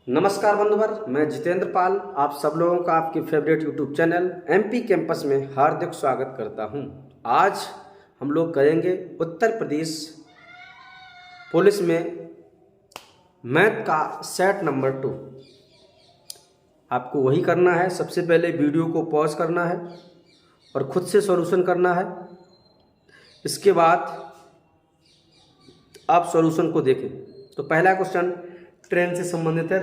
नमस्कार बंधुवर, मैं जितेंद्र पाल आप सब लोगों का आपके favourite YouTube channel MP campus में हार्दिक स्वागत करता हूं। आज हम लोग करेंगे उत्तर प्रदेश पुलिस में मैथ का सेट नंबर 2। आपको वही करना है। सबसे पहले वीडियो को पॉज करना है और खुद से सॉल्यूशन करना है। इसके बाद आप सॉल्यूशन को देखें। तो पहला क्वेश्चन ट्रेन से संबंधित है।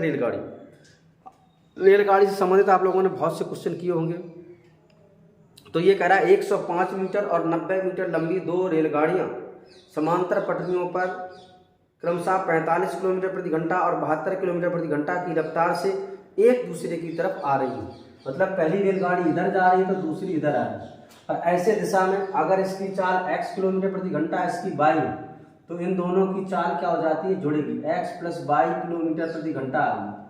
रेलगाड़ी से संबंधित आप लोगों ने बहुत से क्वेश्चन किए होंगे। तो ये कह रहा है 105 मीटर और 90 मीटर लंबी दो रेलगाड़ियां समांतर पटरियों पर क्रमशः 45 किलोमीटर प्रति घंटा और 72 किलोमीटर प्रति घंटा की रफ्तार से एक दूसरे की तरफ आ रही है। मतलब पहली रेलगाड़ी इधर जा रही है तो दूसरी इधर आ रही है और ऐसे दिशा में अगर इसकी चाल x किलोमीटर प्रति घंटा, इसकी y है, तो इन दोनों की चाल क्या हो जाती है, जुड़ेगी। x प्लस y किलोमीटर प्रति घंटा आ रही है।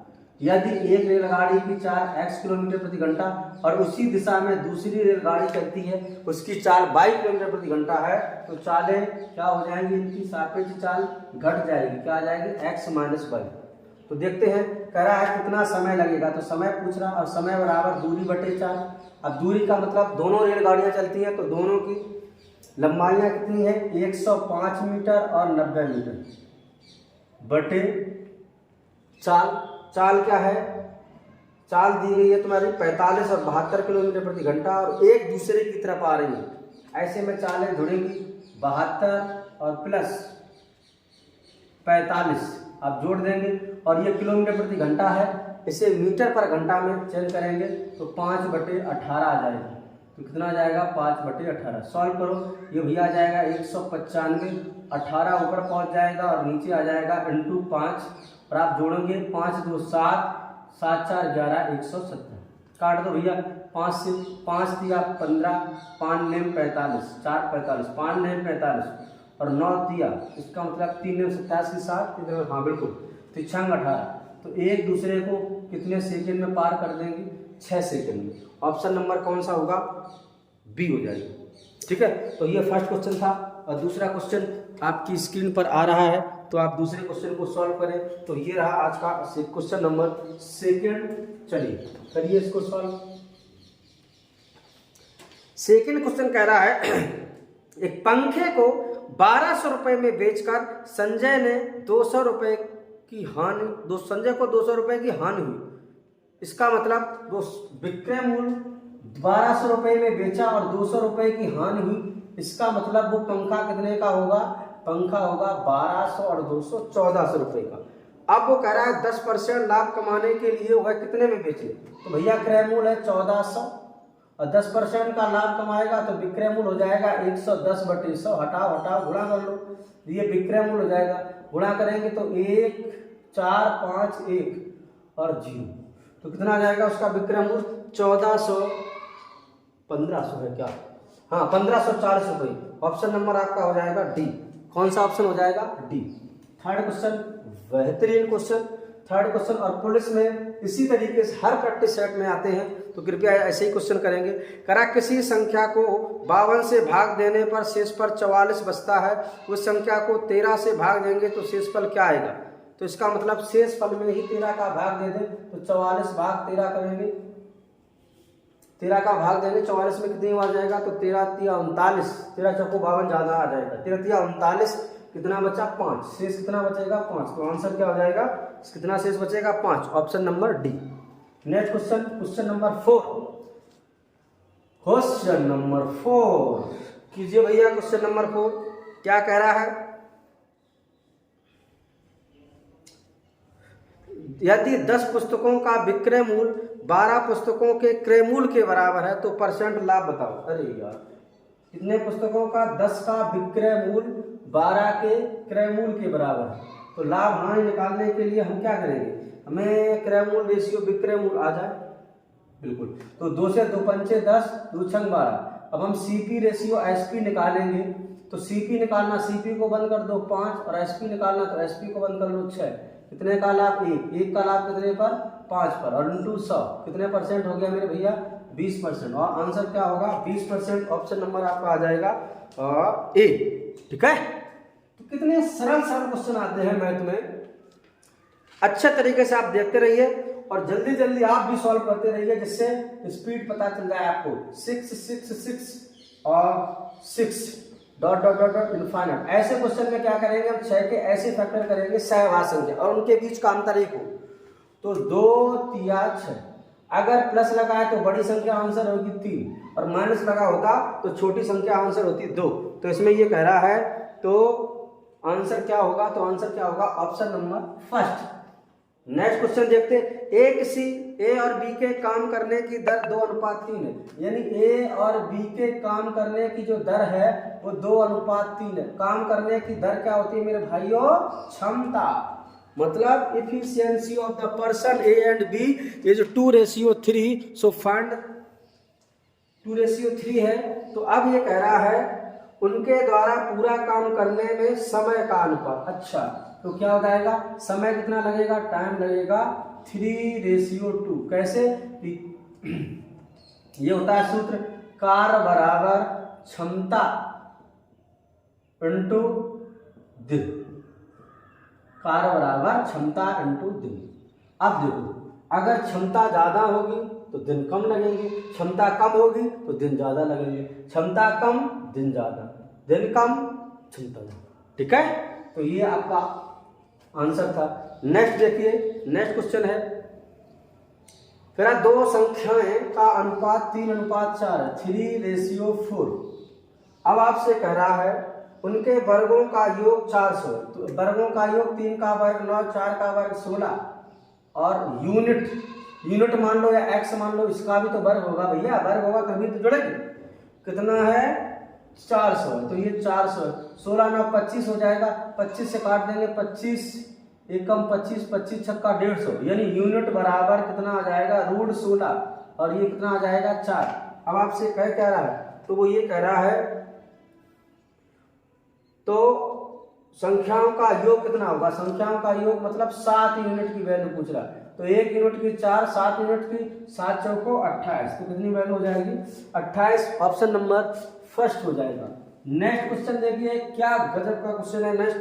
यदि एक रेलगाड़ी की चाल x किलोमीटर प्रति घंटा और उसी दिशा में दूसरी रेलगाड़ी चलती है, उसकी चाल y किलोमीटर प्रति घंटा है, तो चालें क्या हो जाएंगी, इनकी सापेक्ष चाल घट जाएगी। क्या आ जाएगी, x माइनस y। तो देखते हैं, कह रहा है कितना समय लगेगा। तो समय पूछ रहा और समय बराबर दूरी बटे 4। अब दूरी का मतलब दोनों रेलगाड़ियां चलती हैं तो दोनों की लंबाइयां कितनी है, 105 मीटर और 90 मीटर बटे चाल। चाल क्या है, चाल दी गई है तुम्हारी 45 और 72 किलोमीटर प्रति घंटा और एक दूसरे की तरफ आ रही है। ऐसे में चालें जुड़ेंगी 72 और प्लस 45 आप जोड़ देंगे और ये किलोमीटर प्रति घंटा है, इसे मीटर पर घंटा में चेंज करेंगे तो 5/18 आ जाएगा। तो कितना आ जाएगा, 5/18। सॉल्व करो, ये भैया आ जाएगा 195, 18 ऊपर पहुंच जाएगा और नीचे आ जाएगा इंटू 5 और आप जोड़ोगे 5 2 7, 7 4 11, 170। काट दो भैया, 5 से 5 दिया 15, 5 नेम 45, 4 45, 5 नेम 45 और 9 दिया, इसका मतलब 3 नेम 27 के साथ कितने, हाँ बिल्कुल, तो 6 18। तो एक दूसरे को कितने सेकंड में पार कर देंगे, 6 सेकंड में। ऑप्शन नंबर कौन सा होगा, बी हो जाएगी। ठीक है, तो ये फर्स्ट क्वेश्चन था और दूसरा क्वेश्चन आपकी स्क्रीन पर आ रहा है, तो आप दूसरे क्वेश्चन को सॉल्व करें। तो ये रहा आज का क्वेश्चन नंबर सेकंड। चलिए करिए इसको सॉल्व। सेकंड क्वेश्चन कह रहा है एक पंखे को 1200 रुपए में बेचकर संजय ने 200 रुपए की हानि, संजय को 200 रुपए की हानि हुई। इसका मतलब विक्रय मूल्य 1200 रुपए में बेचा और 200 रुपए की हानि हुई। इसका मतलब वो पंखा कितने का होगा, पंखा होगा 1200 और 200 1400 रुपए का। अब वो कह रहा है 10% लाभ कमाने के लिए वह कितने में बेचे। तो भैया क्रय मूल्य है 1400 और 10% का लाभ कमाएगा तो विक्रय मूल्य हो जाएगा 110/100। हटाओ हटाओ गुणा कर लो, ये विक्रय मूल्य हो जाएगा। गुणा करेंगे तो 1 4 5 1 और 0, तो कितना आ जाएगा उसका विक्रय मूल्य 1400, 1500 है क्या, हाँ 1540 रुपये। ऑप्शन नंबर आपका हो जाएगा डी। कौन सा ऑप्शन हो जाएगा, डी। थर्ड क्वेश्चन, बेहतरीन क्वेश्चन, थर्ड क्वेश्चन। और पुलिस में इसी तरीके से हर प्रैक्टिस सेट में आते हैं, तो कृपया ऐसे ही क्वेश्चन करेंगे। करा किसी संख्या को 52 से भाग देने पर शेष पर 44 बचता है, उस संख्या को 13 से भाग देंगे तो शेष फल क्या आएगा। तो इसका मतलब शेष फल में ही 13 का भाग दे दें तो 44 भाग 13 करेंगे, 13 का भाग देंगे 44 में कितनी आ जाएगा, तो 13 3 39, 13 चौको 52 ज्यादा आ जाएगा, 13 3 39, कितना बचा 5, शेष कितना बचेगा 5। तो आंसर क्या हो जाएगा, कितना शेष बचेगा 5। Option number D. Next question, question number 4। Question number 4 कीजिए भैया। क्वेश्चन नंबर 4 क्या कह रहा है, यदि 10 पुस्तकों का विक्रय मूल्य 12 पुस्तकों के क्रय मूल्य के बराबर है तो परसेंट लाभ बताओ। अरे यार, कितने पुस्तकों का 10 का विक्रय मूल्य 12 के क्रय मूल्य के बराबर है, तो लाभ हानि निकालने के लिए हम क्या करेंगे, हमें क्रय मूल्य रेशियो विक्रय मूल्य आ जाए, बिल्कुल। तो 2 से 2 पंचे 10, 2 छंग 12। अब हम सीपी रेशियो एसपी निकालेंगे, तो सीपी निकालना, सीपी को बंद कर दो 5 और एसपी निकालना तो एसपी को बंद कर लो 6। कितने का लाभ, 1 का लाभ कितने पर, 5 पर, और इंटू 100 कितने परसेंट हो गया मेरे भैया, 20%। और आंसर क्या होगा, 20%। ऑप्शन नंबर आपका आ जाएगा ए। ठीक है, तो कितने सरल सरल क्वेश्चन आते हैं मैथ में। अच्छे तरीके से आप देखते रहिए और जल्दी जल्दी आप भी सॉल्व करते रहिए, जिससे स्पीड पता चल जाए आपको। 6 6 6 और 6 dot dot dot dot infinite. ऐसे क्वेश्चन में क्या करेंगे हम, 6 के ऐसे फैक्टर करेंगे सहवास संख्या और उनके बीच का अंतर 1 हो। तो 2 3 6, अगर प्लस लगा है तो बड़ी संख्या आंसर होगी 3 और माइनस लगा होता तो छोटी संख्या आंसर होती 2। तो इसमें ये कह रहा है तो आंसर क्या होगा, तो आंसर क्या होगा option number first. Next question देखते हैं। ए किसी ए और बी के काम करने की दर 2:3 है, यानी ए और बी के काम करने की जो दर है वो 2:3 है। काम करने की दर क्या होती है मेरे भाइयों, क्षमता, मतलब efficiency of the person A and B is 2:3। So find 2:3 है। तो अब ये कह रहा है उनके द्वारा पूरा काम करने में समय का अनुपात। अच्छा, तो क्या हो जाएगा, समय कितना लगेगा, टाइम लगेगा 3:2। कैसे, ये होता है सूत्र कार्य बराबर क्षमता इंटू दिन, कार्य बराबर क्षमता इंटू दिन। अब देखो, अगर क्षमता ज्यादा होगी तो दिन कम लगेंगे, क्षमता कम होगी तो दिन ज्यादा लगेंगे, क्षमता कम दिन ज्यादा, दिन कम क्षमता ज्यादा। ठीक है, तो ये आपका आंसर था। नेक्स्ट देखिए, नेक्स्ट क्वेश्चन है, फिर दो संख्याएं का अनुपात 3:4 है, 3:4। अब आपसे कह रहा है उनके वर्गों का योग 400 है। तो वर्गों का योग 3 का वर्ग 9, 4 का वर्ग 16 और यूनिट मान लो या एक्स मान लो, इसका भी तो वर्ग होगा भैया, वर्ग होगा तभी तो जुड़ेगी। कितना है, 400 है, तो ये 400 है। 16 9 25 हो जाएगा, 25 से काट देंगे, 25 एकम 25, 25 छक्का 150, यानी यूनिट बराबर कितना आ जाएगा, √16 और ये कितना आ जाएगा 4। अब आपसे क्या रहा है, तो वो ये कह रहा है तो संख्याओं का योग कितना होगा, संख्याओं का योग मतलब 7 यूनिट की वैल्यू पूछ रहा है। तो 1 यूनिट की 4, 7 यूनिट की 7 चौको 28, तो कितनी वैल्यू हो जाएगी 28। ऑप्शन नंबर फर्स्ट हो जाएगा। नेक्स्ट क्वेश्चन देखिए, क्या गजब का क्वेश्चन है। नेक्स्ट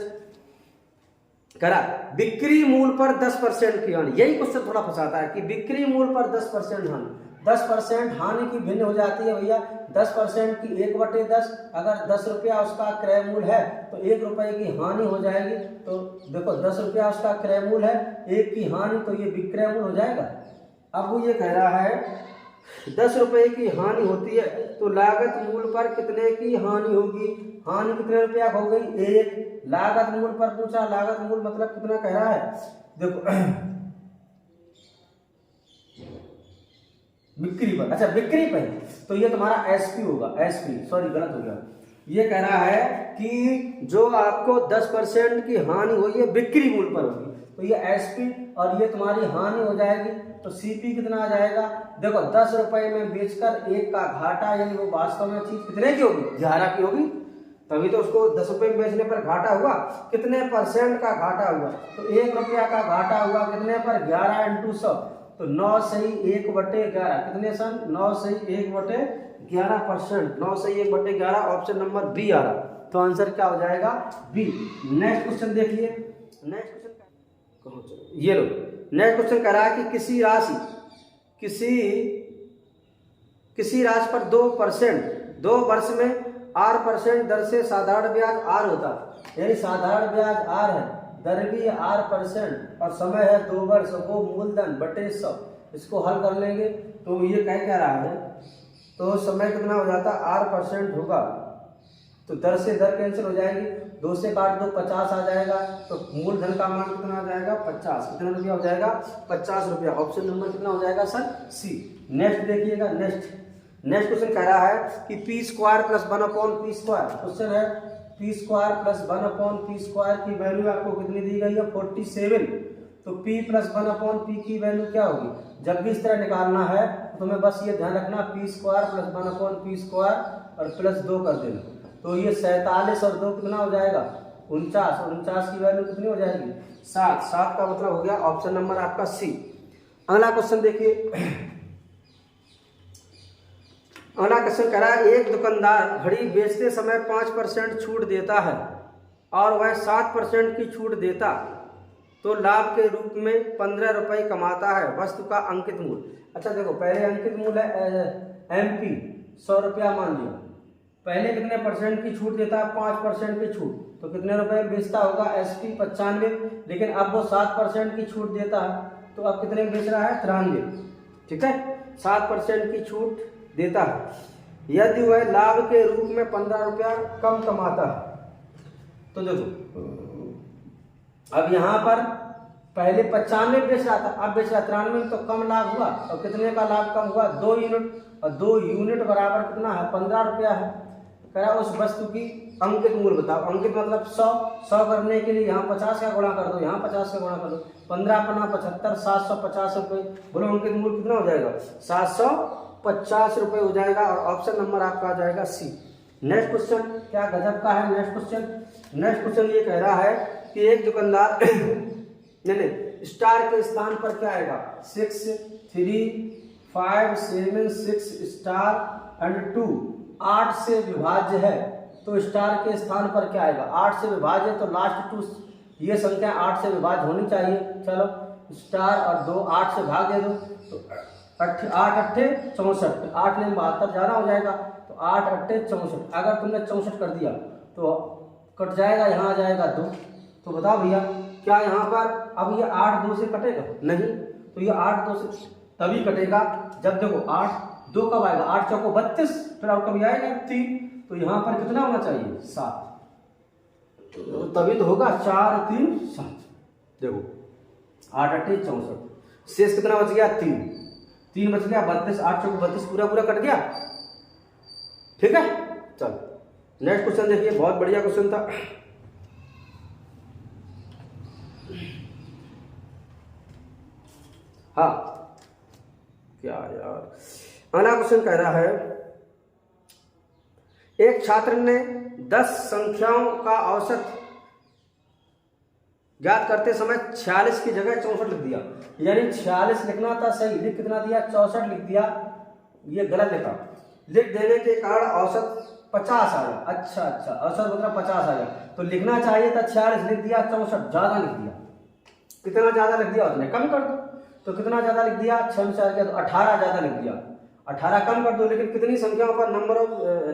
करा, बिक्री मूल्य पर 10% की हानि। यही क्वेश्चन थोड़ा फंसाता है कि बिक्री मूल्य पर 10% हानि। 10% हानि की भिन्न हो जाती है भैया। 10% की 1/10, अगर 10 रुपया उसका क्रय मूल्य है तो 1 रुपये की हानि हो जाएगी। तो देखो 10 रुपया उसका क्रय मूल्य है, 1 की हानि, तो ये विक्रय मूल्य हो जाएगा। अब वो ये कह रहा है 10 रुपये की हानि होती है तो लागत मूल्य पर कितने की हानि होगी, हानि कितने रुपया हो गई 1। लागत मूल्य पर पूछा, लागत मूल्य मतलब कितना कह रहा है, देखो बिक्री पर। अच्छा, बिक्री पर, तो ये तुम्हारा एसपी होगा, एसपी, सॉरी गलत हो गया। ये कह रहा है कि जो आपको 10% की हानि हुई है बिक्री मूल्य पर होगी, तो ये एसपी और ये तुम्हारी हानि हो जाएगी। तो सीपी कितना आ जाएगा, देखो 10 रुपए में बेचकर 1 का घाटा, यानी वो वास्तव में चीज कितने की होगी, 11 की होगी, तभी तो उसको 10 रुपए में बेचने पर घाटा हुआ। कितने परसेंट का घाटा हुआ, तो 1 रुपया का घाटा हुआ कितने पर, 11 × 100, तो 9 सही 1/11, कितने सन, 9 सही 1/11%, 9 सही 1/11। ऑप्शन नंबर बी आ रहा, तो आंसर क्या हो जाएगा, बी। नेक्स्ट क्वेश्चन देखिए, नेक्स्ट क्वेश्चन ये लो। नेक्स्ट क्वेश्चन कह रहा है कि किसी राशि पर 2% 2 वर्ष में R% दर से साधारण ब्याज R होता है, यानी साधारण ब्याज R है, दर भी R% और समय है 2 वर्ष, वो मूलधन बटे 100। इसको हल कर लेंगे तो ये क्या रहा है, तो समय कितना हो जाता, R% होगा, तो दर से दर कैंसिल हो जाएगी, 2 से काट दो 50 आ जाएगा, तो मूलधन का मान कितना आ जाएगा 50, कितना रुपया हो जाएगा 50 रुपया। ऑप्शन नंबर कितना हो जाएगा सर, सी। नेक्स्ट देखिएगा, नेक्स्ट क्वेश्चन कह रहा है कि p² + 1/p²। क्वेश्चन है p² + 1/p² की वैल्यू आपको कितनी दी गई है, 47। तो p + 1/p की वैल्यू क्या होगी, जब भी इस तरह निकालना है तो तुम्हें बस ये ध्यान रखना, p² + 1/p² और +2 कर देना, तो ये 47 और 2 कितना हो जाएगा 49, और 49 की वैल्यू कितनी हो जाएगी 7। 7 का मतलब हो गया ऑप्शन नंबर आपका सी। अगला क्वेश्चन देखिए, अगला क्वेश्चन कह रहा है एक दुकानदार घड़ी बेचते समय 5% छूट देता है और वह 7% की छूट देता तो लाभ के रूप में 15 रुपये कमाता है। वस्तु का अंकित मूल्य। अच्छा देखो, पहले अंकित मूल्य है MP 100 रुपया मान लिया। पहले कितने परसेंट की छूट देता है? 5% की छूट, तो कितने रुपए बेचता होगा? SP 95। लेकिन अब वो 7% की छूट देता है, तो अब कितने बेच रहा है? 93। ठीक है, 7% की छूट देता है। यदि वह लाभ के रूप में 15 रुपया कम कमाता है, तो देखो अब यहाँ पर पहले 95 बेच रहा था, अब बेच रहा 93, तो कम लाभ हुआ। और कितने का लाभ कम हुआ? 2 यूनिट, और 2 यूनिट बराबर कितना है? 15 रुपया है। कह रहा उस वस्तु की अंकित मूल्य बताओ। अंकित मतलब 100 करने के लिए यहाँ 50 का गुणा कर दो, यहाँ 50 का गुणा कर दो, 15 पन्ना 75, 750 रुपये। बोलो अंकित मूल्य कितना हो जाएगा? 750 रुपये हो जाएगा। और ऑप्शन नंबर आपका आ जाएगा C। नेक्स्ट क्वेश्चन क्या गजब का है। नेक्स्ट क्वेश्चन ये कह रहा है कि एक दुकानदार नहीं स्टार के स्थान पर क्या आएगा? 6 3 5 7 6 स्टार एंड 2 8 से विभाज्य है, तो स्टार के स्थान पर क्या आएगा? 8 से विभाज्य है, तो लास्ट 2 ये संख्या 8 से विभाज्य होनी चाहिए। चलो स्टार और 2 8 से भाग दे दो, तो 8 8 64, 8 ने 72 ज़्यादा हो जाएगा, तो 8 8 64। अगर तुमने 64 कर दिया तो कट जाएगा, यहाँ आ जाएगा 2। तो बताओ भैया क्या यहाँ पर अब ये 8 2 से कटेगा? नहीं, तो ये 8 2 से तभी कटेगा जब देखो 8 2 कब आएगा? 8 चौको 32, फिर और कभी आएगा 3, तो यहाँ पर कितना होना चाहिए? 7, तो तभी तो होगा 4 3 7। देखो 8 8 64, शेष कितना बच गया? 3 बच गया, 32, 8 चौको 32, पूरा कट गया। ठीक है, चलो नेक्स्ट क्वेश्चन देखिए, बहुत बढ़िया क्वेश्चन था। हाँ क्या यार, अगला क्वेश्चन कह रहा है एक छात्र ने 10 संख्याओं का औसत ज्ञात करते समय 46 की जगह 64 लिख दिया। यानी 46 लिखना था सही, लिख कितना दिया? 64 लिख दिया। ये गलत लिखा। लिख देने के कारण औसत 50 आया। अच्छा औसत मतलब 50 आया, तो लिखना चाहिए था 46, लिख दिया 64, ज्यादा लिख दिया। कितना ज्यादा लिख दिया? उसने कम कर दो, तो कितना ज्यादा लिख दिया? 6 में 4 किया तो 18 ज्यादा लिख दिया। 18 कम कर दो, लेकिन कितनी संख्याओं पर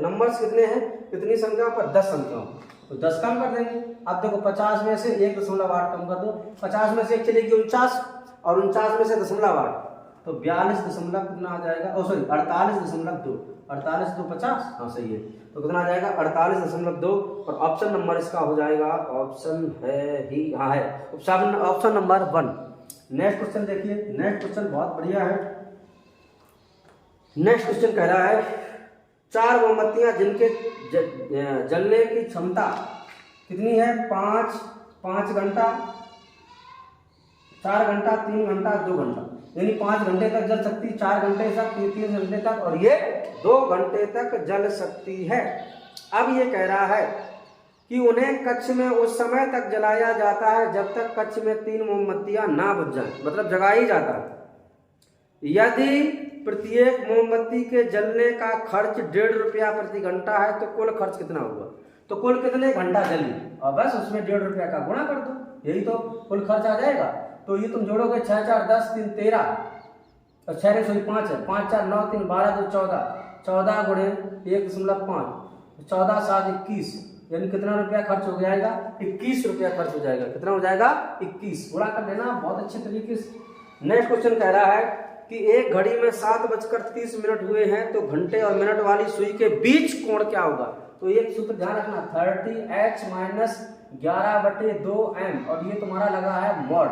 नंबर्स कितने हैं? कितनी संख्याओं पर? 10 संख्याओं, तो 10 कम कर देंगे। अब देखो 50 में से 1.8 कम कर दो, 50 में से 1 चलेगी 49, और 49 में से 0.8, तो 42 दशमलव कितना आ जाएगा? 48.2। 48 2 50, हाँ सही है। तो कितना आ जाएगा? 48.2। और ऑप्शन नंबर इसका हो जाएगा, ऑप्शन है ही, हाँ है, ऑप्शन नंबर 1। नेक्स्ट क्वेश्चन देखिए, नेक्स्ट क्वेश्चन बहुत बढ़िया है। नेक्स्ट क्वेश्चन कह रहा है 4 मोमबत्तियां जिनके जलने की क्षमता कितनी है? 5 घंटा, 4 घंटा, 3 घंटा, 2 घंटा। यानी 5 घंटे तक जल सकती, 4 घंटे तक, 3 घंटे तक, और ये 2 घंटे तक जल सकती है। अब ये कह रहा है कि उन्हें कक्ष में उस समय तक जलाया जाता है जब तक कक्ष में 3 मोमबत्तियां ना बुझ जाएं, मतलब जगा ही जाता है। यदि प्रत्येक मोमबत्ती के जलने का खर्च 1.5 रुपया प्रति घंटा है, तो कुल खर्च कितना हुआ? तो कुल कितने घंटा जली, और बस उसमें 1.5 रुपया का गुणा कर दो, यही तो कुल खर्च आ जाएगा। तो ये तुम जोड़ोगे 6 4 10 3 13, और 6 5 है, 5 4 9 3 12 2 14, 14 गुणे 1.5, 14 7 21, यानी कितना रुपया खर्च हो जाएगा? 21 रुपया खर्च हो जाएगा। कितना हो जाएगा? 21। गुणा कर लेना बहुत अच्छे तरीके से। नेक्स्ट क्वेश्चन कह रहा है कि एक घड़ी में 7:30 हुए हैं, तो घंटे और मिनट वाली सुई के बीच कोण क्या होगा? तो एक सूत्र ध्यान रखना, 30h - 11/2m, और ये तुम्हारा लगा है मॉड,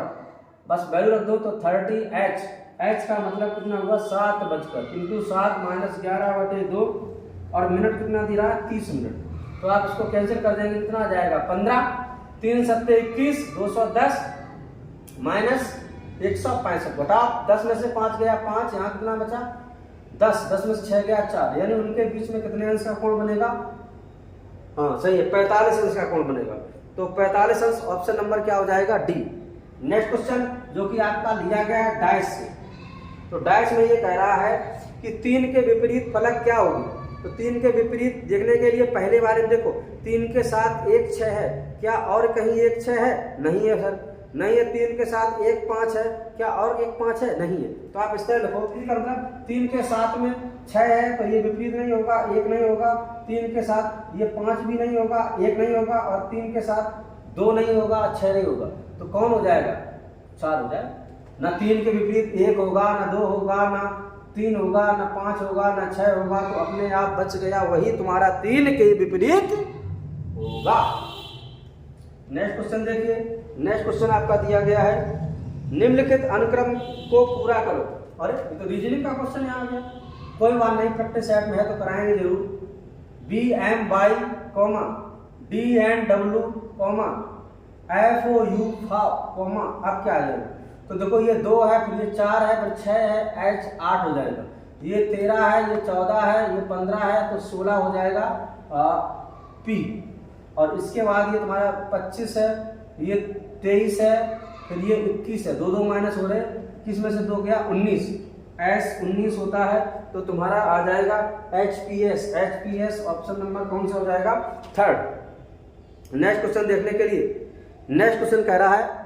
बस वैल्यू रख दो। तो 30h, h का मतलब कितना हुआ? 7 बजकर इंटू 7 - 11/2, और मिनट कितना दे रहा है? 30 मिनट। तो आप इसको कैंसिल कर देंगे, कितना आ जाएगा? 15, 3 7 21, 210 माइनस 165। बताओ 10 में से 5 गया 5, यहाँ कितना बचा? 10 में से 6 गया 4, यानी उनके बीच में कितने अंश का कोण बनेगा? हाँ सही है, 45 अंश का कोण बनेगा। तो 45 अंश, ऑप्शन नंबर क्या हो जाएगा? डी। नेक्स्ट क्वेश्चन जो कि आपका लिया गया है डाइस से, तो डाइस में ये कह रहा है कि 3 के विपरीत फलक क्या होगी? तो 3 के विपरीत देखने के लिए पहले वाले में देखो, 3 के साथ 1 6 है, क्या और कहीं 1 6 है? नहीं है सर, नहीं है। 3 के साथ 1 5 है क्या, और 1 5 है, नहीं है। तो आप इस तरह लिखो, मतलब 3 के साथ में 6 है तो ये विपरीत नहीं होगा, 1 नहीं होगा। 3 के साथ ये 5 भी नहीं होगा, 1 नहीं होगा। और 3 के साथ 2 नहीं होगा, 6 नहीं होगा। तो कौन हो जाएगा, 4 हो जाएगा। ना 3 के विपरीत 1 होगा, ना 2 होगा, ना 3 होगा, ना 5 होगा, ना 6 होगा। तो अपने आप बच गया, वही तुम्हारा 3 के विपरीत होगा। नेक्स्ट क्वेश्चन देखिए। नेक्स्ट क्वेश्चन आपका दिया गया है, निम्नलिखित अनुक्रम को पूरा करो। अरे ये तो रीजनिंग का क्वेश्चन यहाँ आ गया। कोई बात नहीं, प्रैक्टिस सेट में है तो कराएंगे जरूर। BMY, DNW, FOU, कॉमा, अब क्या आ जाएगा। तो देखो ये 2 है, फिर ये 4 है, फिर 6 है, H 8 हो जाएगा। ये 13 है, ये 14 है, ये 15 है, तो 16 हो जाएगा P। और इसके बाद ये तुम्हारा 25 है, ये 23 है, फिर ये 21 है। 2 2 माइनस हो रहे, किस में से 2 गया, 19। S 19 होता है तो तुम्हारा आ जाएगा HPS ऑप्शन नंबर कौन सा हो जाएगा, 3rd। नेक्स्ट क्वेश्चन देखने के लिए, नेक्स्ट क्वेश्चन कह रहा है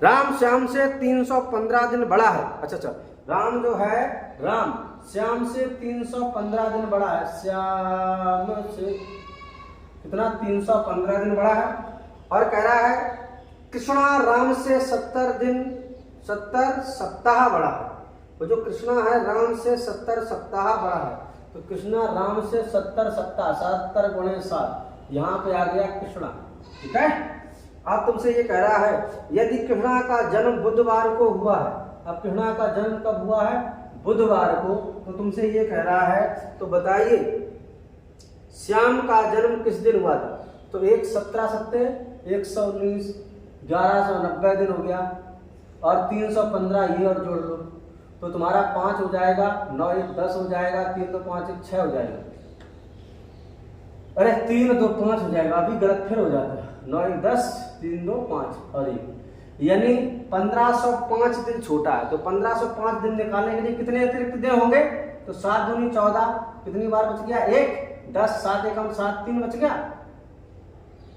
राम श्याम से 315 दिन बड़ा है। अच्छा, राम जो है, राम श्याम से 315 दिन बड़ा है। श्याम से कितना, 315 दिन बड़ा है। और कह रहा है कृष्णा राम से 70 सप्ताह बड़ा है। तो जो कृष्णा है राम से 70 सप्ताह बड़ा है। तो कृष्णा राम से 70 सप्ताह, 70 गुणे 7, यहाँ पे आ गया कृष्णा। ठीक है। अब तुमसे ये कह रहा है यदि कृष्णा का जन्म बुधवार को हुआ है। अब कृष्णा का जन्म कब हुआ है, बुधवार को। तो तुमसे ये कह रहा है तो बताइए श्याम का जन्म किस दिन हुआ था। तो 1 17 सत्ते 119, 1190 दिन हो गया। और 315 ये और जोड़ लो तो तुम्हारा 5 हो जाएगा, 9 1 10 हो जाएगा, 3 2 5 1 6 हो जाएगा। अरे 3 2 5 हो जाएगा, अभी गलत फिर हो जाता है। 9 1 10, 3 2 5 और 1, यानी 1505 दिन छोटा है। तो 1505 दिन निकालने के लिए कितने अतिरिक्त दिन होंगे। तो 7 दूनी 14, कितनी बार बच गया, 1 10, 7 1 7, 3 बच गया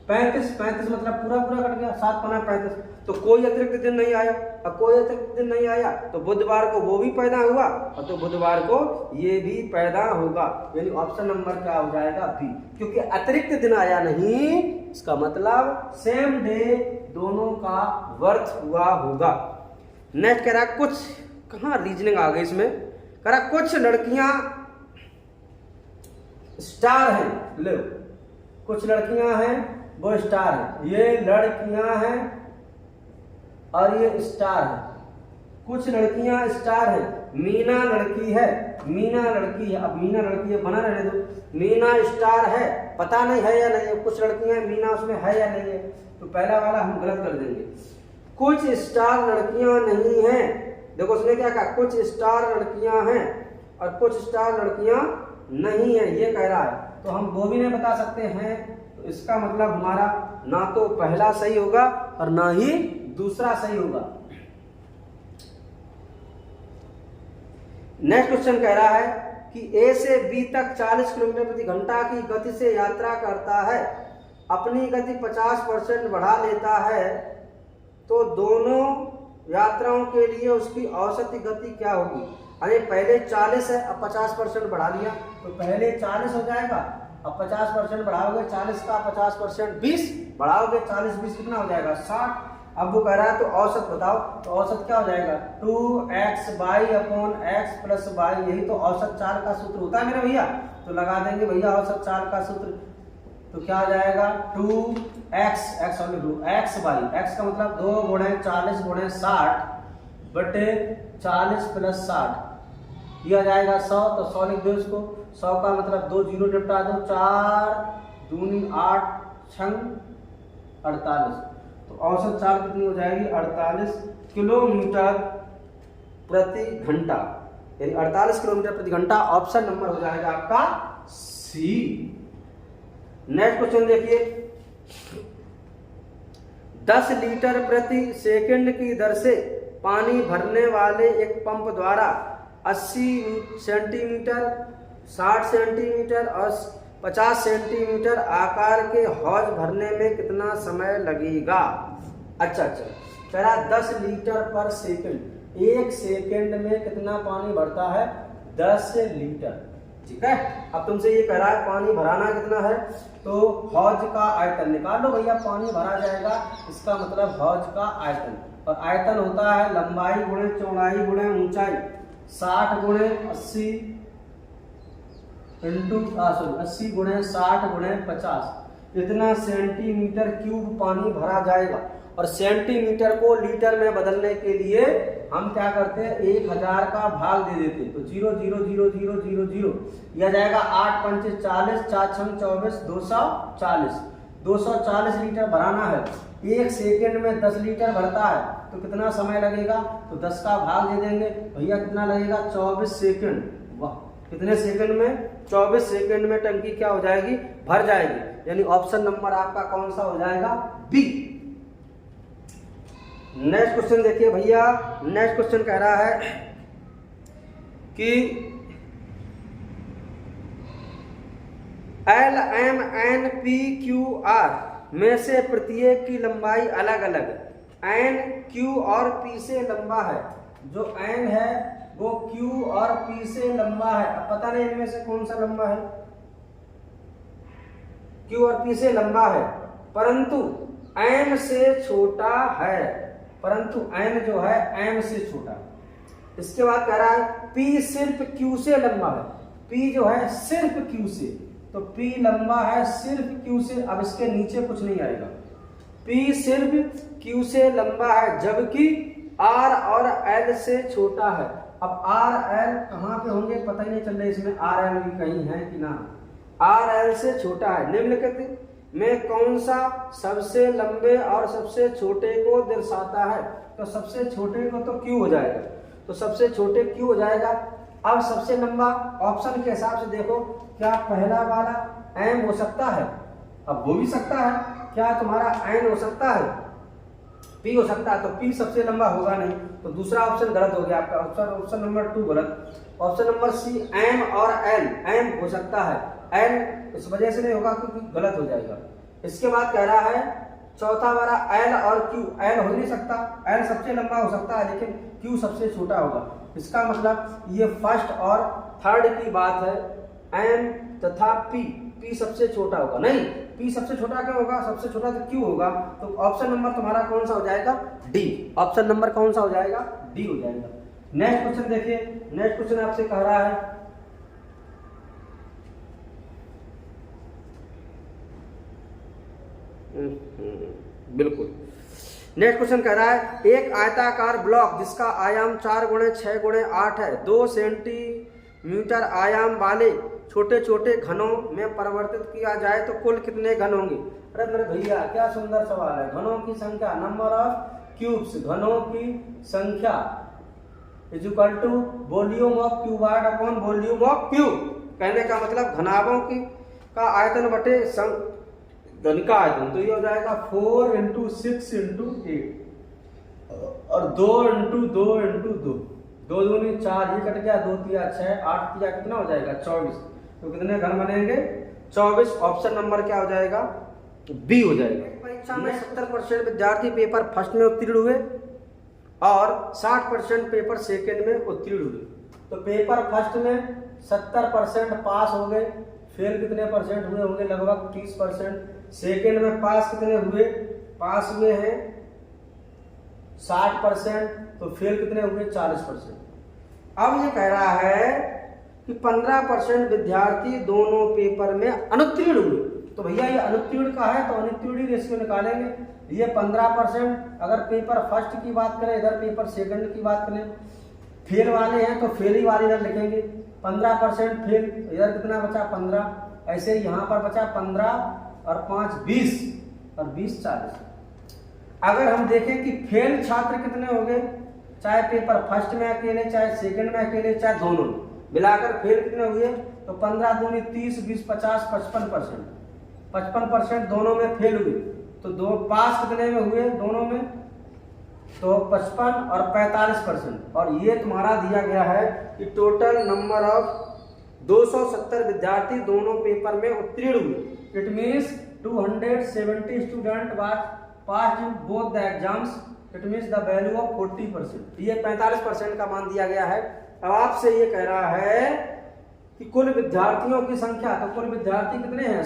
35 मतलब पूरा कट गया, 7 5 35। तो कोई अतिरिक्त दिन नहीं आया। अब कोई अतिरिक्त दिन नहीं आया तो बुधवार को वो भी पैदा हुआ और तो बुधवार को ये भी पैदा होगा। यानी ऑप्शन नंबर क्या हो जाएगा, बी। क्योंकि अतिरिक्त दिन आया नहीं, इसका मतलब सेम डे दोनों का वर्थ हुआ होगा। नेक्स्ट कह रहा कुछ, कहाँ रीजनिंग आ गई इसमें, कह रहा कुछ लड़कियां स्टार हैं। लो, कुछ लड़कियां हैं वो स्टार है। ये लड़कियां हैं और ये स्टार है। कुछ लड़कियां स्टार है। मीना लड़की है, मीना लड़की है। अब मीना लड़की है, बना रहने दो। मीना स्टार है, पता नहीं है या नहीं है। कुछ लड़कियां मीना उसमें है या नहीं है, तो पहला वाला हम गलत कर देंगे। कुछ स्टार लड़कियां नहीं हैं। देखो उसने क्या कहा, कुछ स्टार लड़कियां हैं और कुछ स्टार लड़कियां नहीं है, ये कह रहा है। तो हम वो भी नहीं बता सकते हैं। तो इसका मतलब हमारा ना तो पहला सही होगा और ना ही दूसरा सही होगा। नेक्स्ट क्वेश्चन कह रहा है कि ए से बी तक 40 किलोमीटर प्रति घंटा की गति से यात्रा करता है, अपनी गति 50% बढ़ा लेता है, तो दोनों यात्राओं के लिए उसकी औसत गति क्या होगी। अरे पहले 40 है, अब 50% बढ़ा लिया, तो पहले 40 हो जाएगा, अब 50% बढ़ाओगे, 40 का 50% 20 बढ़ाओगे, 40 20 कितना हो जाएगा 60। अब वो कह रहा है तो औसत बताओ, तो औसत क्या हो जाएगा 2x/x प्लस y, यही तो औसत चाल का सूत्र होता है मेरे भैया। तो लगा देंगे भैया औसत चाल का सूत्र, तो क्या आ जाएगा 2x, x और लिख लो x/y, x का मतलब 2 × 40 × 60 बटे 40 प्लस 60, यह आ जाएगा 100। तो 100 लिख दो इसको, 100 का मतलब 2 जीरो निपटा दो, 4 दूनी 8 छंग 48। तो औसत चाल कितनी हो जाएगी 48 किलोमीटर प्रति घंटा, यानी 48 किलोमीटर प्रति घंटा। ऑप्शन नंबर हो जाएगा आपका सी। नेक्स्ट क्वेश्चन देखिए, 10 लीटर प्रति सेकंड की दर से पानी भरने वाले एक पंप द्वारा 80 सेंटीमीटर, 60 सेंटीमीटर और 50 सेंटीमीटर आकार के हौज भरने में कितना समय लगेगा। अच्छा, कह रहा 10 लीटर पर सेकंड, 1 सेकंड में कितना पानी भरता है, 10 लीटर। ठीक है, अब तुमसे ये कह रहा है पानी भराना कितना है, तो हौज का आयतन निकाल लो भैया। पानी भरा जाएगा, इसका मतलब हौज का आयतन, और आयतन होता है लंबाई गुणे चौड़ाई गुणे ऊंचाई, 60 गुणे 80 इंटू 80 गुणे 60 गुणे 50, इतना सेंटीमीटर क्यूब पानी भरा जाएगा। और सेंटीमीटर को लीटर में बदलने के लिए हम क्या करते हैं, 1000 का भाग दे देते हैं, तो 0,000,000 यह जाएगा 8 पंचे 40, 4 छंग 24, 240, 240 लीटर भराना है। 1 सेकंड में 10 लीटर भरता है, तो कितना समय लगेगा, तो 10 का भाग दे देंगे भैया, कितना लगेगा, 24 सेकंड। वाह, कितने सेकंड में, 24 सेकंड में टंकी क्या हो जाएगी, भर जाएगी। यानी ऑप्शन नंबर आपका कौन सा हो जाएगा, बी। नेक्स्ट क्वेश्चन देखिए भैया, नेक्स्ट क्वेश्चन कह रहा है कि LMNPQR में से प्रत्येक की लंबाई अलग अलग, N Q और P से लंबा है। जो N है वो Q और P से लंबा है। अब पता नहीं इनमें से कौन सा लंबा है, Q और P से लंबा है, परंतु M से छोटा है, परंतु N जो है M से छोटा। इसके बाद कह रहा है P सिर्फ Q से लंबा है, P जो है सिर्फ Q से, तो P लंबा है सिर्फ Q से। अब इसके नीचे कुछ नहीं आएगा, P सिर्फ Q से लंबा है, जबकि R और L से छोटा है। अब R L कहाँ पे होंगे पता ही नहीं चल रहा, इसमें R L भी कहीं है कि ना। R L से छोटा है, निम्नलिखित में कौन सा सबसे लंबे और सबसे छोटे को दर्शाता है, तो सबसे छोटे को तो Q हो जाएगा, तो सबसे छोटे Q हो जाएगा। अब सबसे लंबा ऑप्शन के हिसाब से देखो, क्या पहला वाला M हो सकता है, अब हो भी सकता है, क्या तुम्हारा N हो सकता है, P हो सकता है, तो P सबसे लंबा होगा नहीं, तो दूसरा ऑप्शन गलत हो गया आपका, ऑप्शन नंबर 2 गलत। ऑप्शन नंबर C M और L, M हो सकता है, L इस वजह से नहीं होगा क्योंकि गलत हो जाएगा। इसके बाद कह रहा है चौथा वाला L और Q, L हो नहीं सकता, L सबसे लंबा हो सकता है लेकिन Q सबसे छोटा होगा। इसका मतलब ये फर्स्ट और थर्ड की बात है, M तथा P सबसे छोटा होगा, नहीं P सबसे छोटा क्यों होगा, सबसे छोटा तो Q होगा। तो ऑप्शन नंबर तुम्हारा कौन सा हो जाएगा, डी। ऑप्शन नंबर कौन सा हो जाएगा, डी हो जाएगा। नेक्स्ट क्वेश्चन देखिए, नेक्स्ट क्वेश्चन आपसे कह रहा है बिल्कुल, नेक्स्ट क्वेश्चन कह रहा है एक आयताकार ब्लॉक जिसका आयाम 4 गुणे 6 गुणे 8 है, 2 सेंटीमीटर आयाम वाले छोटे छोटे घनों में परिवर्तित किया जाए तो कुल कितने घन होंगे। अरे मेरे भैया क्या सुंदर सवाल है। घनों की संख्या, नंबर ऑफ क्यूब्स, घनों की संख्या is equal to volume of cuboid upon volume of cube. कहने का मतलब घनाभों की का आयतन बटे घन का आयतन, तो ये हो जाएगा 4 × 6 × 8 और 2 × 2 × 2, 2 दूनी 4, ये कट गया, 2 तिया 6, 8 तिया कितना हो जाएगा 24, तो कितने घन बनेंगे 24। ऑप्शन नंबर क्या हो जाएगा, बी हो जाएगा। परीक्षा में 70% विद्यार्थी पेपर फर्स्ट में उत्तीर्ण हुए और 60% पेपर सेकंड में उत्तीर्ण हुए। तो पेपर फर्स्ट में 70% पास हो गए, फेल कितने परसेंट हुए होंगे, लगभग 30%। सेकंड में पास कितने हुए, पास हुए हैं 60%, तो फेल कितने हुए 40%। अब ये कह रहा है कि 15% विद्यार्थी दोनों पेपर में अनुत्तीर्ण हुए। तो भैया ये अनुत्तीर्ण का है तो अनुत्तीर्ण रेशियो निकालेंगे। ये 15%, अगर पेपर फर्स्ट की बात करें, इधर पेपर सेकंड की बात करें, फेल वाले हैं तो फेल ही वाले इधर लिखेंगे। 15% फेल, इधर कितना बचा 15, ऐसे ही यहाँ पर बचा 15 और 5 20 और 20 40। अगर हम देखें कि फेल छात्र कितने हो गए, चाहे पेपर फर्स्ट में अकेले, चाहे सेकंड में अकेले, चाहे दोनों मिलाकर फेल कितने हुए, तो 15 दूनी 30, 20 50 55%, 55% दोनों में फेल हुए। तो दो पास कितने में हुए दोनों में, तो 55 और 45%। और ये तुम्हारा दिया गया है कि टोटल नंबर ऑफ 270 विद्यार्थी दोनों पेपर में उत्तीर्ण हुए। It means 270 student pass in both the exams. It means the value of 40%। ये 45% का मान दिया गया है। अब आपसे ये कह रहा है कि कुल विद्यार्थियों की संख्या, तो कुल विद्यार्थी कितने हैं?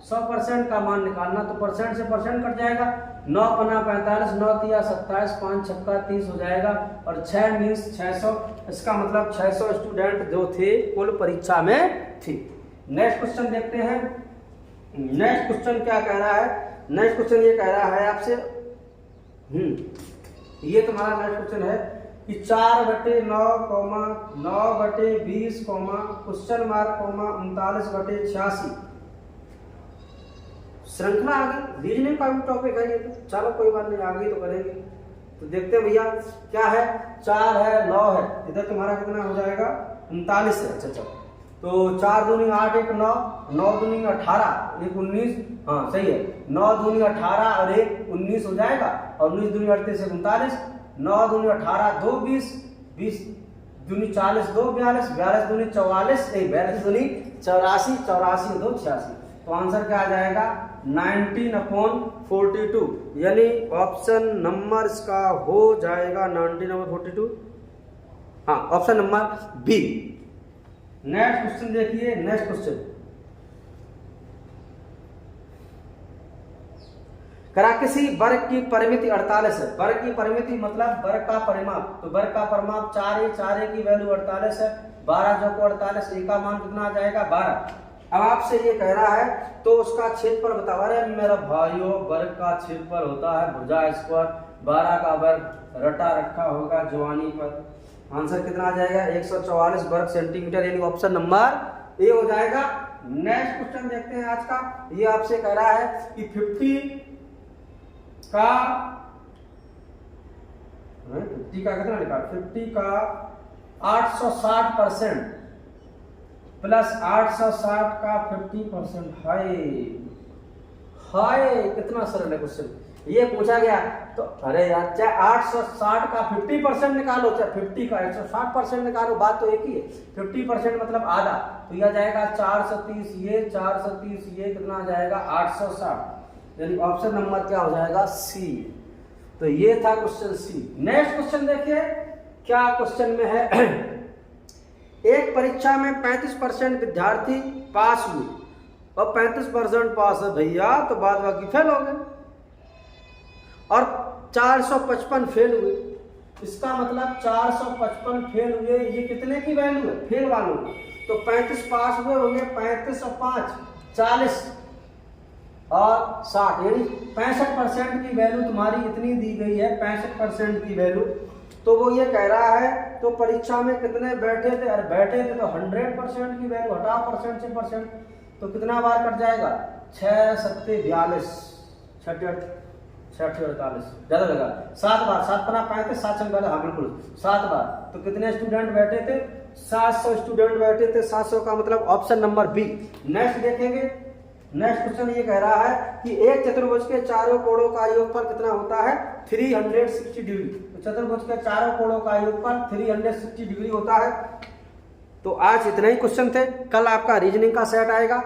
100% का मान निकालना, तो परसेंट से परसेंट कट जाएगा। 9 पना 45, 9 तिया 27, 5 छक्का 30 हो जाएगा, और 6 मीन्स 600। इसका मतलब 600 स्टूडेंट जो थे कुल परीक्षा में थे। नेक्स्ट क्वेश्चन देखते हैं। नेक्स्ट क्वेश्चन क्या कह रहा है? नेक्स्ट क्वेश्चन ये कह रहा है आपसे, ये तुम्हारा नेक्स्ट क्वेश्चन है कि 4/9, 9/20, क्वेश्चन मार्क, 39/86। श्रृंखला आ गई, रीजनिंग का भी टॉपिक है ये, तो चलो कोई बात नहीं, आगे तो करेंगे। तो देखते हैं भैया क्या है, 4 है, 9 है, इधर तुम्हारा कितना हो जाएगा? 39 है। अच्छा, तो 4 दूनी 8, 1 9, 9 दूनी 18, 1 19, हाँ सही है, 9 दूनी 18 और 1 19 हो जाएगा, और 19 दूनी 38 से 39, 9 दूनी 18, 2 20, 20 दूनी 40, 2 42, 42 दूनी 44, 42 दूनी 84, 84 2 86। तो आंसर क्या आ जाएगा? 19/42, यानी ऑप्शन नंबर इसका हो जाएगा 19/42। हाँ, option number B. Next question देखिए। नेक्स्ट क्वेश्चन करा किसी वर्ग की परिमिति 48 है। वर्ग की परिमिति मतलब वर्ग का परिमाप, तो वर्ग का परिमाप 4a की वैल्यू 48 है। 12 जो को 48, a का मान कितना आ जाएगा? 12। अब आपसे ये कह रहा है तो उसका क्षेत्रफल बताओ। अरे मेरा भाइयों, वर्ग का क्षेत्रफल होता है भुजा स्क्वायर, 12 का वर्ग रटा रखा होगा जवानी पर। आंसर कितना आ जाएगा? 144 वर्ग सेंटीमीटर, यानी ऑप्शन नंबर ए हो जाएगा। नेक्स्ट क्वेश्चन देखते हैं आज का। ये आपसे कह रहा है कि 50 का कितना लिखा? 50 का 860% प्लस 860 का 50%। हाय कितना सरल है क्वेश्चन। ये पूछा गया तो अरे यार, चाहे 860 का 50% निकालो, चाहे 50 का 160% निकालो, बात तो एक ही है। 50% मतलब आधा, तो यह जाएगा 430, ये 430, ये कितना आ जाएगा? 860, यानी ऑप्शन नंबर क्या हो जाएगा? सी। तो ये था क्वेश्चन सी। नेक्स्ट क्वेश्चन देखिए क्या क्वेश्चन में है। एक परीक्षा में 35% विद्यार्थी पास हुए, और 35% पास है भैया, तो बाद बाकी फेल हो गए, और 455 फेल हुए। इसका मतलब 455 फेल हुए, ये कितने की वैल्यू है? फेल वालों की। तो 35 पास हुए होंगे, 35 और 5 40 और 60, यानी 65% की वैल्यू तुम्हारी इतनी दी गई है, 65% की वैल्यू। तो वो ये कह रहा है तो परीक्षा में कितने बैठे थे? अरे बैठे थे तो 100% की वैल्यू हटा परसेंट से परसेंट, तो कितना बार कट जाएगा? 6 7 42, 6 48 ज्यादा लगा, 7 बार, 7 पना 35, 7 6 हाँ बिल्कुल 7 बार। तो कितने स्टूडेंट बैठे थे? 700 स्टूडेंट बैठे थे। 700 का मतलब ऑप्शन नंबर बी। नेक्स्ट देखेंगे। नेक्स्ट क्वेश्चन ये कह रहा है कि एक चतुर्भुज के चारों कोणों का योगफल कितना होता है? 360 डिग्री। तो चतुर्भुज के चारों कोणों का योगफल 360 डिग्री होता है। तो आज इतने ही क्वेश्चन थे, कल आपका रीजनिंग का सेट आएगा।